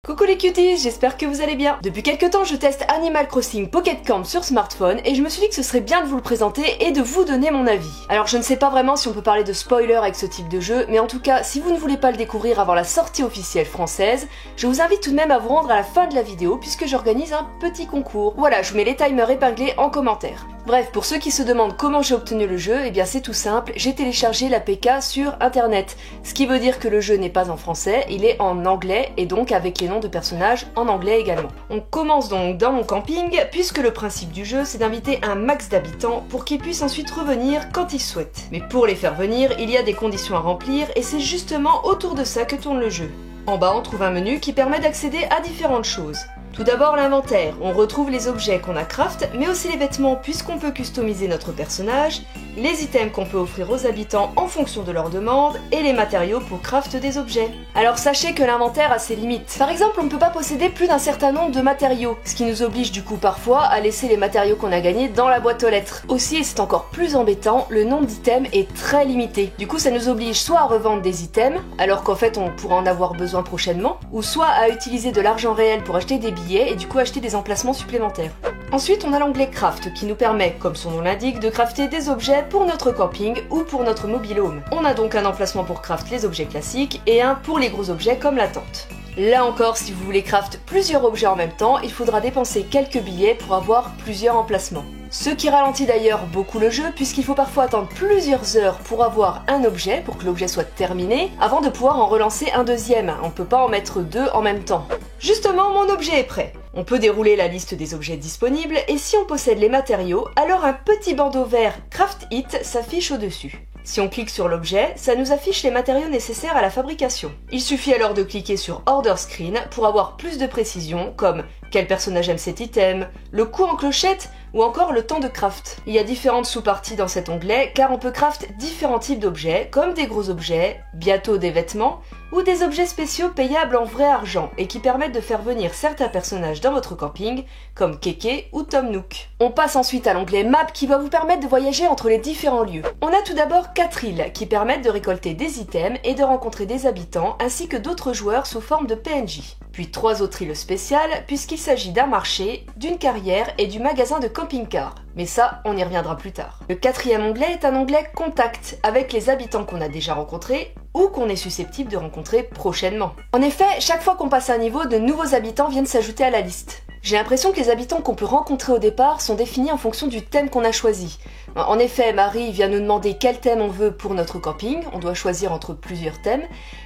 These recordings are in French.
Coucou les cuties, j'espère que vous allez bien. Depuis quelques temps, je teste Animal Crossing Pocket Camp sur smartphone et je me suis dit que ce serait bien de vous le présenter et de vous donner mon avis. Alors je ne sais pas vraiment si on peut parler de spoiler avec ce type de jeu, mais en tout cas, si vous ne voulez pas le découvrir avant la sortie officielle française, je vous invite tout de même à vous rendre à la fin de la vidéo puisque j'organise un petit concours. Voilà, je vous mets les timers épinglés en commentaire. Bref, pour ceux qui se demandent comment j'ai obtenu le jeu, eh bien c'est tout simple, j'ai téléchargé l'APK sur internet. Ce qui veut dire que le jeu n'est pas en français, il est en anglais et donc avec les noms de personnages en anglais également. On commence donc dans mon camping, puisque le principe du jeu c'est d'inviter un max d'habitants pour qu'ils puissent ensuite revenir quand ils souhaitent. Mais pour les faire venir, il y a des conditions à remplir et c'est justement autour de ça que tourne le jeu. En bas on trouve un menu qui permet d'accéder à différentes choses. Tout d'abord l'inventaire, on retrouve les objets qu'on a craft, mais aussi les vêtements puisqu'on peut customiser notre personnage, les items qu'on peut offrir aux habitants en fonction de leurs demandes, et les matériaux pour craft des objets. Alors sachez que l'inventaire a ses limites. Par exemple, on ne peut pas posséder plus d'un certain nombre de matériaux, ce qui nous oblige du coup parfois à laisser les matériaux qu'on a gagnés dans la boîte aux lettres. Aussi, et c'est encore plus embêtant, le nombre d'items est très limité. Du coup, ça nous oblige soit à revendre des items, alors qu'en fait on pourra en avoir besoin prochainement, ou soit à utiliser de l'argent réel pour acheter des billets et du coup acheter des emplacements supplémentaires. Ensuite, on a l'onglet Craft qui nous permet, comme son nom l'indique, de crafter des objets pour notre camping ou pour notre mobile home. On a donc un emplacement pour craft les objets classiques et un pour les gros objets comme la tente. Là encore, si vous voulez craft plusieurs objets en même temps, il faudra dépenser quelques billets pour avoir plusieurs emplacements. Ce qui ralentit d'ailleurs beaucoup le jeu puisqu'il faut parfois attendre plusieurs heures pour avoir un objet, pour que l'objet soit terminé, avant de pouvoir en relancer un deuxième. On ne peut pas en mettre deux en même temps. Justement, mon objet est prêt. On peut dérouler la liste des objets disponibles et si on possède les matériaux, alors un petit bandeau vert Craft It s'affiche au-dessus. Si on clique sur l'objet, ça nous affiche les matériaux nécessaires à la fabrication. Il suffit alors de cliquer sur Order Screen pour avoir plus de précisions comme quel personnage aime cet item, le coût en clochette ou encore le temps de craft. Il y a différentes sous-parties dans cet onglet car on peut craft différents types d'objets comme des gros objets, bientôt des vêtements ou des objets spéciaux payables en vrai argent et qui permettent de faire venir certains personnages dans votre camping comme Keke ou Tom Nook. On passe ensuite à l'onglet Map qui va vous permettre de voyager entre les différents lieux. On a tout d'abord 4 îles qui permettent de récolter des items et de rencontrer des habitants ainsi que d'autres joueurs sous forme de PNJ. Puis 3 autres îles spéciales puisqu'il s'agit d'un marché, d'une carrière et du magasin de camping-car. Mais ça, on y reviendra plus tard. Le 4e onglet est un onglet Contact avec les habitants qu'on a déjà rencontrés ou qu'on est susceptible de rencontrer prochainement. En effet, chaque fois qu'on passe un niveau, de nouveaux habitants viennent s'ajouter à la liste. J'ai l'impression que les habitants qu'on peut rencontrer au départ sont définis en fonction du thème qu'on a choisi. En effet, Marie vient nous demander quel thème on veut pour notre camping, on doit choisir entre plusieurs thèmes,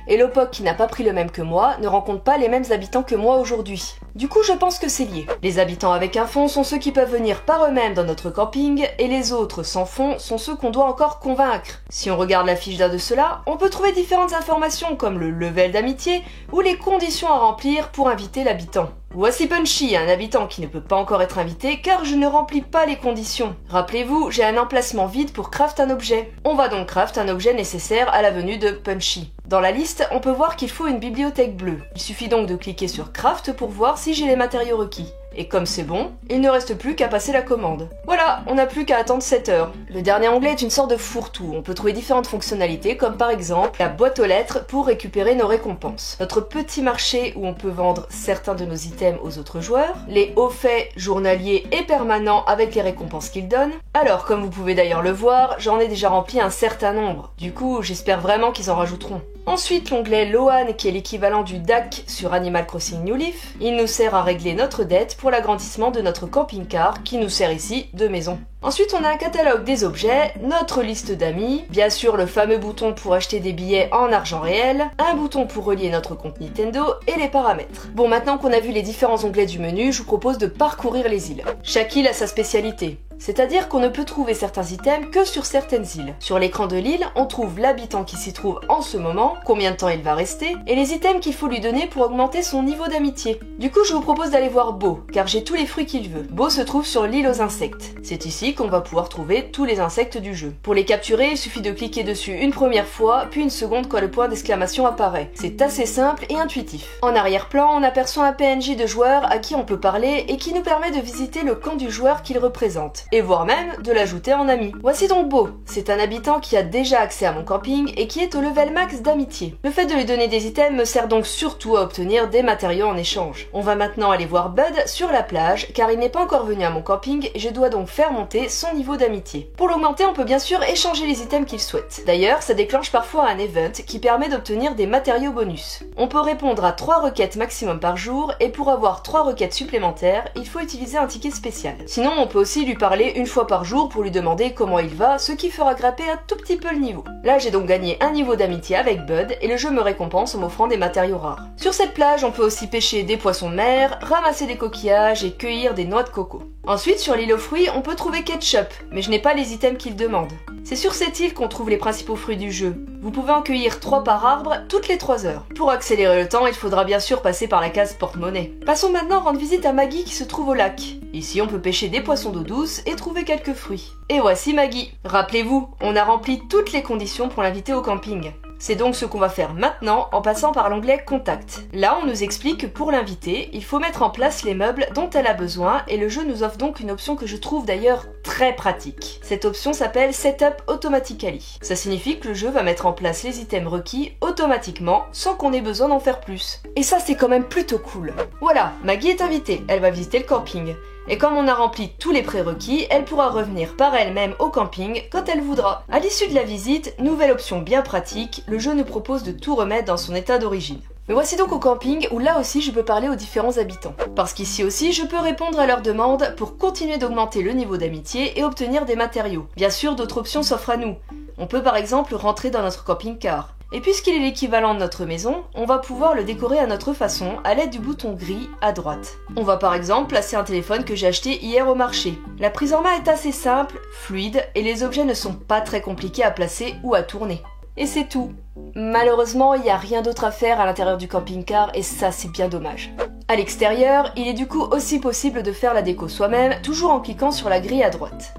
et Lopok, qui n'a pas pris le même que moi, ne rencontre pas les mêmes habitants que moi aujourd'hui. Du coup, je pense que c'est lié. Les habitants avec un fond sont ceux qui peuvent venir par eux-mêmes dans notre camping, et les autres sans fond sont ceux qu'on doit encore convaincre. Si on regarde la fiche d'un de ceux-là, on peut trouver différentes informations comme le level d'amitié ou les conditions à remplir pour inviter l'habitant. Voici Punchy, un habitant qui ne peut pas encore être invité car je ne remplis pas les conditions. Rappelez-vous, j'ai un emplacement vide pour craft un objet. On va donc craft un objet nécessaire à la venue de Punchy. Dans la liste, on peut voir qu'il faut une bibliothèque bleue. Il suffit donc de cliquer sur Craft pour voir si j'ai les matériaux requis. Et comme c'est bon, il ne reste plus qu'à passer la commande. Voilà, on n'a plus qu'à attendre 7 heures. Le dernier onglet est une sorte de fourre-tout. On peut trouver différentes fonctionnalités comme par exemple la boîte aux lettres pour récupérer nos récompenses. Notre petit marché où on peut vendre certains de nos items aux autres joueurs. Les hauts faits journaliers et permanents avec les récompenses qu'ils donnent. Alors, comme vous pouvez d'ailleurs le voir, j'en ai déjà rempli un certain nombre. Du coup, j'espère vraiment qu'ils en rajouteront. Ensuite, l'onglet Loan qui est l'équivalent du DAC sur Animal Crossing New Leaf. Il nous sert à régler notre dette pour l'agrandissement de notre camping-car qui nous sert ici de maison. Ensuite, on a un catalogue des objets, notre liste d'amis, bien sûr le fameux bouton pour acheter des billets en argent réel, un bouton pour relier notre compte Nintendo et les paramètres. Bon, maintenant qu'on a vu les différents onglets du menu, je vous propose de parcourir les îles. Chaque île a sa spécialité. C'est-à-dire qu'on ne peut trouver certains items que sur certaines îles. Sur l'écran de l'île, on trouve l'habitant qui s'y trouve en ce moment, combien de temps il va rester, et les items qu'il faut lui donner pour augmenter son niveau d'amitié. Du coup, je vous propose d'aller voir Beau, car j'ai tous les fruits qu'il veut. Beau se trouve sur l'île aux insectes. C'est ici qu'on va pouvoir trouver tous les insectes du jeu. Pour les capturer, il suffit de cliquer dessus une première fois, puis une seconde quand le point d'exclamation apparaît. C'est assez simple et intuitif. En arrière-plan, on aperçoit un PNJ de joueur à qui on peut parler et qui nous permet de visiter le camp du joueur qu'il représente. et voire même de l'ajouter en ami. Voici donc Beau, c'est un habitant qui a déjà accès à mon camping et qui est au level max d'amitié. Le fait de lui donner des items me sert donc surtout à obtenir des matériaux en échange. On va maintenant aller voir Bud sur la plage car il n'est pas encore venu à mon camping et je dois donc faire monter son niveau d'amitié. Pour l'augmenter, on peut bien sûr échanger les items qu'il souhaite. D'ailleurs, ça déclenche parfois un event qui permet d'obtenir des matériaux bonus. On peut répondre à 3 requêtes maximum par jour et pour avoir 3 requêtes supplémentaires, il faut utiliser un ticket spécial. Sinon, on peut aussi lui parler une fois par jour pour lui demander comment il va, ce qui fera grimper un tout petit peu le niveau. Là, j'ai donc gagné un niveau d'amitié avec Bud et le jeu me récompense en m'offrant des matériaux rares. Sur cette plage, on peut aussi pêcher des poissons de mer, ramasser des coquillages et cueillir des noix de coco. Ensuite, sur l'île aux fruits, on peut trouver Ketchup, mais je n'ai pas les items qu'il demande. C'est sur cette île qu'on trouve les principaux fruits du jeu. Vous pouvez en cueillir 3 par arbre toutes les 3 heures. Pour accélérer le temps, il faudra bien sûr passer par la case porte-monnaie. Passons maintenant rendre visite à Maggie qui se trouve au lac. Ici, on peut pêcher des poissons d'eau douce et trouver quelques fruits. Et voici Maggie. Rappelez-vous, on a rempli toutes les conditions pour l'inviter au camping. C'est donc ce qu'on va faire maintenant en passant par l'onglet Contact. Là, on nous explique que pour l'inviter, il faut mettre en place les meubles dont elle a besoin et le jeu nous offre donc une option que je trouve d'ailleurs très pratique. Cette option s'appelle Setup Automatically. Ça signifie que le jeu va mettre en place les items requis automatiquement sans qu'on ait besoin d'en faire plus. Et ça, c'est quand même plutôt cool. Voilà, Maggie est invitée, elle va visiter le camping. Et comme on a rempli tous les prérequis, elle pourra revenir par elle-même au camping quand elle voudra. À l'issue de la visite, nouvelle option bien pratique, le jeu nous propose de tout remettre dans son état d'origine. Me voici donc au camping où là aussi je peux parler aux différents habitants. Parce qu'ici aussi je peux répondre à leurs demandes pour continuer d'augmenter le niveau d'amitié et obtenir des matériaux. Bien sûr d'autres options s'offrent à nous. On peut par exemple rentrer dans notre camping-car. Et puisqu'il est l'équivalent de notre maison, on va pouvoir le décorer à notre façon à l'aide du bouton gris à droite. On va par exemple placer un téléphone que j'ai acheté hier au marché. La prise en main est assez simple, fluide et les objets ne sont pas très compliqués à placer ou à tourner. Et c'est tout. Malheureusement, il n'y a rien d'autre à faire à l'intérieur du camping-car et ça c'est bien dommage. À l'extérieur, il est du coup aussi possible de faire la déco soi-même, toujours en cliquant sur la grille à droite.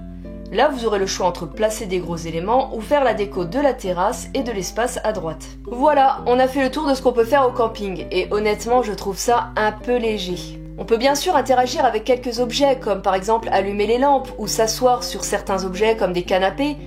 Là, vous aurez le choix entre placer des gros éléments ou faire la déco de la terrasse et de l'espace à droite. Voilà, on a fait le tour de ce qu'on peut faire au camping et honnêtement, je trouve ça un peu léger. On peut bien sûr interagir avec quelques objets comme par exemple allumer les lampes ou s'asseoir sur certains objets comme des canapés,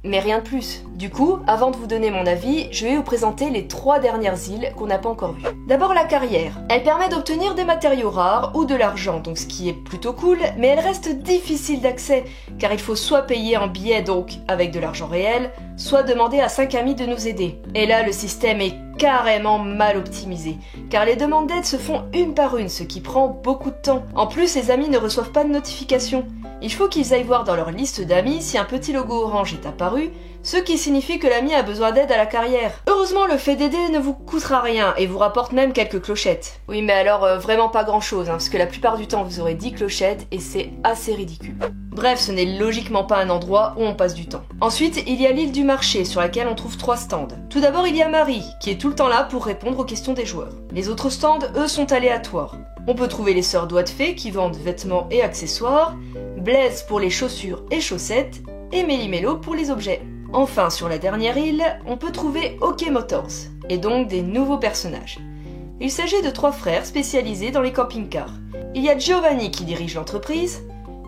mais rien de plus. Du coup, avant de vous donner mon avis, je vais vous présenter les 3 dernières îles qu'on n'a pas encore vues. D'abord la carrière. Elle permet d'obtenir des matériaux rares ou de l'argent, donc ce qui est plutôt cool, mais elle reste difficile d'accès, car il faut soit payer en billets, donc avec de l'argent réel, soit demander à 5 amis de nous aider. Et là, le système est carrément mal optimisé, car les demandes d'aide se font une par une, ce qui prend beaucoup de temps. En plus, les amis ne reçoivent pas de notification. Il faut qu'ils aillent voir dans leur liste d'amis si un petit logo orange est apparu, ce qui signifie que l'ami a besoin d'aide à la carrière. Heureusement, le fait d'aider ne vous coûtera rien et vous rapporte même quelques clochettes. Oui, mais alors vraiment pas grand chose, parce que la plupart du temps vous aurez 10 clochettes et c'est assez ridicule. Bref, ce n'est logiquement pas un endroit où on passe du temps. Ensuite, il y a l'île du marché sur laquelle on trouve 3 stands. Tout d'abord, il y a Marie, qui est tout le temps là pour répondre aux questions des joueurs. Les autres stands, eux, sont aléatoires. On peut trouver les sœurs Doigts de Fée qui vendent vêtements et accessoires, Blaise pour les chaussures et chaussettes, et Méli-Mélo pour les objets. Enfin, sur la dernière île, on peut trouver OK Motors, et donc des nouveaux personnages. Il s'agit de 3 frères spécialisés dans les camping-cars. Il y a Giovanni qui dirige l'entreprise,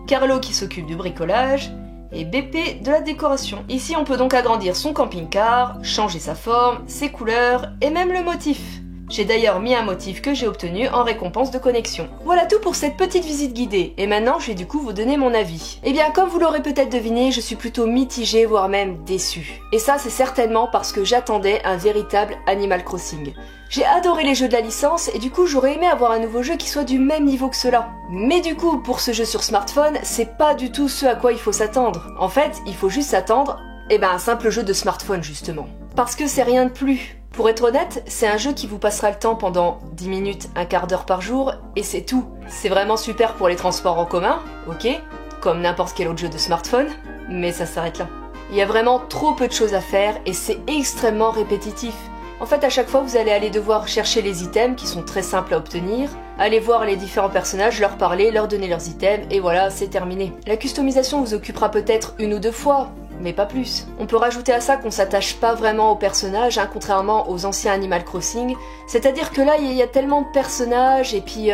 Carlo qui s'occupe du bricolage, et BP de la décoration. Ici, on peut donc agrandir son camping-car, changer sa forme, ses couleurs, et même le motif. J'ai d'ailleurs mis un motif que j'ai obtenu en récompense de connexion. Voilà tout pour cette petite visite guidée, et maintenant je vais du coup vous donner mon avis. Eh bien comme vous l'aurez peut-être deviné, je suis plutôt mitigée, voire même déçue. Et ça c'est certainement parce que j'attendais un véritable Animal Crossing. J'ai adoré les jeux de la licence et du coup j'aurais aimé avoir un nouveau jeu qui soit du même niveau que cela. Mais du coup pour ce jeu sur smartphone, c'est pas du tout ce à quoi il faut s'attendre. En fait, il faut juste s'attendre, un simple jeu de smartphone justement. Parce que c'est rien de plus. Pour être honnête, c'est un jeu qui vous passera le temps pendant 10 minutes, un quart d'heure par jour, et c'est tout. C'est vraiment super pour les transports en commun, ok, comme n'importe quel autre jeu de smartphone, mais ça s'arrête là. Il y a vraiment trop peu de choses à faire, et c'est extrêmement répétitif. En fait, à chaque fois, vous allez aller devoir chercher les items qui sont très simples à obtenir, aller voir les différents personnages, leur parler, leur donner leurs items, et voilà, c'est terminé. La customisation vous occupera peut-être 1 ou 2 fois, mais pas plus. On peut rajouter à ça qu'on s'attache pas vraiment aux personnages, contrairement aux anciens Animal Crossing. C'est-à-dire que là, il y a tellement de personnages, et puis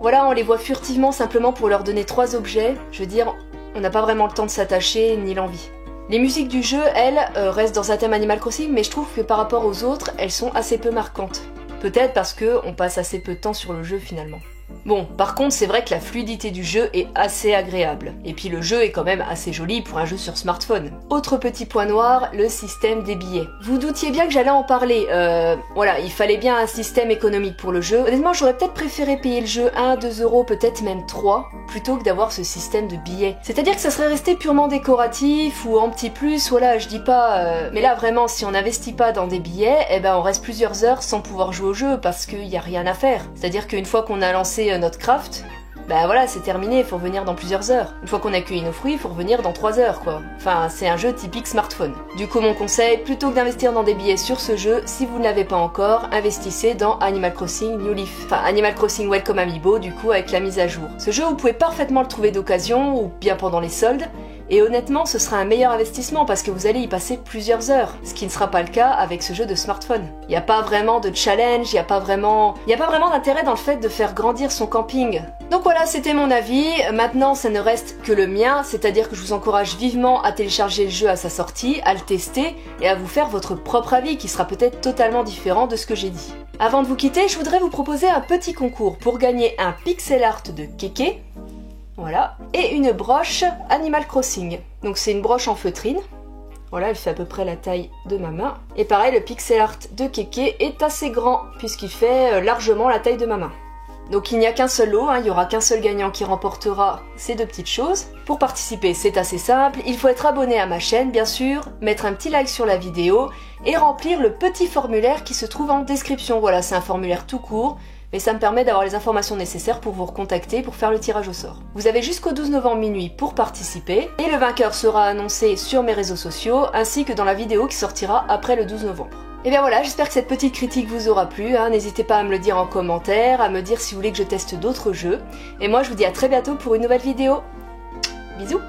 voilà, on les voit furtivement simplement pour leur donner 3 objets. Je veux dire, on n'a pas vraiment le temps de s'attacher ni l'envie. Les musiques du jeu, elles, restent dans un thème Animal Crossing, mais je trouve que par rapport aux autres, elles sont assez peu marquantes. Peut-être parce qu'on passe assez peu de temps sur le jeu finalement. Bon, par contre, c'est vrai que la fluidité du jeu est assez agréable. Et puis le jeu est quand même assez joli pour un jeu sur smartphone. Autre petit point noir, le système des billets. Vous doutiez bien que j'allais en parler. Voilà, il fallait bien un système économique pour le jeu. Honnêtement, j'aurais peut-être préféré payer le jeu 1, 2 euros, peut-être même 3, plutôt que d'avoir ce système de billets. C'est-à-dire que ça serait resté purement décoratif ou en petit plus, voilà, je dis pas... Mais là, vraiment, si on n'investit pas dans des billets, eh ben on reste plusieurs heures sans pouvoir jouer au jeu parce qu'il n'y a rien à faire. C'est-à-dire qu'une fois qu'on a lancé notre craft, bah voilà, c'est terminé, il faut revenir dans plusieurs heures. Une fois qu'on a cueilli nos fruits, il faut revenir dans 3 heures, quoi. Enfin, c'est un jeu typique smartphone. Du coup, mon conseil, plutôt que d'investir dans des billets sur ce jeu, si vous ne l'avez pas encore, investissez dans Animal Crossing New Leaf. Enfin, Animal Crossing Welcome Amiibo, du coup, avec la mise à jour. Ce jeu, vous pouvez parfaitement le trouver d'occasion, ou bien pendant les soldes, et honnêtement, ce sera un meilleur investissement parce que vous allez y passer plusieurs heures, ce qui ne sera pas le cas avec ce jeu de smartphone. Il n'y a pas vraiment de challenge, il n'y a pas vraiment d'intérêt dans le fait de faire grandir son camping. Donc voilà, c'était mon avis. Maintenant, ça ne reste que le mien, c'est-à-dire que je vous encourage vivement à télécharger le jeu à sa sortie, à le tester et à vous faire votre propre avis qui sera peut-être totalement différent de ce que j'ai dit. Avant de vous quitter, je voudrais vous proposer un petit concours pour gagner un pixel art de Kéké. Voilà, et une broche Animal Crossing. Donc c'est une broche en feutrine. Voilà, elle fait à peu près la taille de ma main. Et pareil, le pixel art de Kéké est assez grand, puisqu'il fait largement la taille de ma main. Donc il n'y a qu'un seul lot, il n'y aura qu'un seul gagnant qui remportera ces deux petites choses. Pour participer, c'est assez simple, il faut être abonné à ma chaîne bien sûr, mettre un petit like sur la vidéo et remplir le petit formulaire qui se trouve en description. Voilà, c'est un formulaire tout court, mais ça me permet d'avoir les informations nécessaires pour vous recontacter pour faire le tirage au sort. Vous avez jusqu'au 12 novembre minuit pour participer, et le vainqueur sera annoncé sur mes réseaux sociaux, ainsi que dans la vidéo qui sortira après le 12 novembre. Et bien voilà, j'espère que cette petite critique vous aura plu, n'hésitez pas à me le dire en commentaire, à me dire si vous voulez que je teste d'autres jeux, et moi je vous dis à très bientôt pour une nouvelle vidéo. Bisous.